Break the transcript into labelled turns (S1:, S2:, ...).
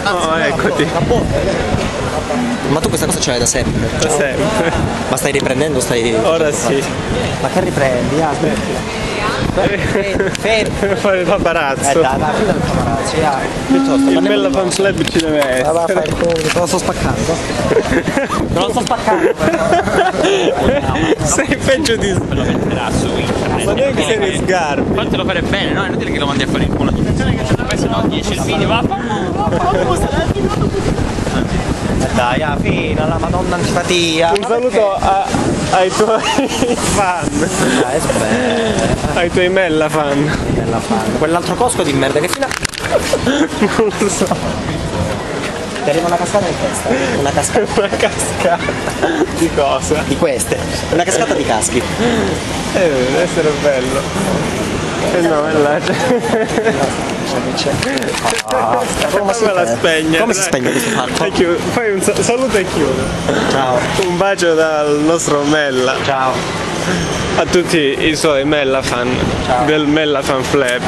S1: Oh, eccoti.
S2: Ma tu questa cosa ce l'hai da sempre?
S1: Da sempre.
S2: Ma stai riprendendo?
S1: Ora sì.
S2: Ma che riprendi? Ah, smettila. Fermi.
S1: Fare il paparazzo.
S2: Dai, fino al paparazzo, piuttosto.
S1: Il bella fan club ci deve essere.
S2: Te lo sto spaccando. Te lo sto spaccando.
S1: Sei peggio di...
S3: Lo metterà su internet.
S1: Ma neanche sei le scarpe.
S3: Fatelo fare bene, no? È inutile che lo mandi a fare il culo. Attenzione che c'è da se no 10 il video, va.
S2: Dai, fino alla madonna antipatia.
S1: Un saluto ai tuoi fan.
S2: Dai, aspetta.
S1: Ai tuoi Mella fan.
S2: Bella fan. Quell'altro cosco di merda che fino a...
S1: Non lo so.
S2: Ti arriva una cascata in testa. Una cascata.
S1: Una cascata. Di cosa?
S2: Di queste. Una cascata di caschi.
S1: Deve essere bello. No, è là.
S2: Come si
S1: la spegne.
S2: Come si spegne questo fatto?
S1: Fai un saluto e chiudo.
S2: Ciao.
S1: Un bacio dal nostro Mella.
S2: Ciao.
S1: A tutti i suoi Mella fan.
S2: Ciao.
S1: Del Mella fan club.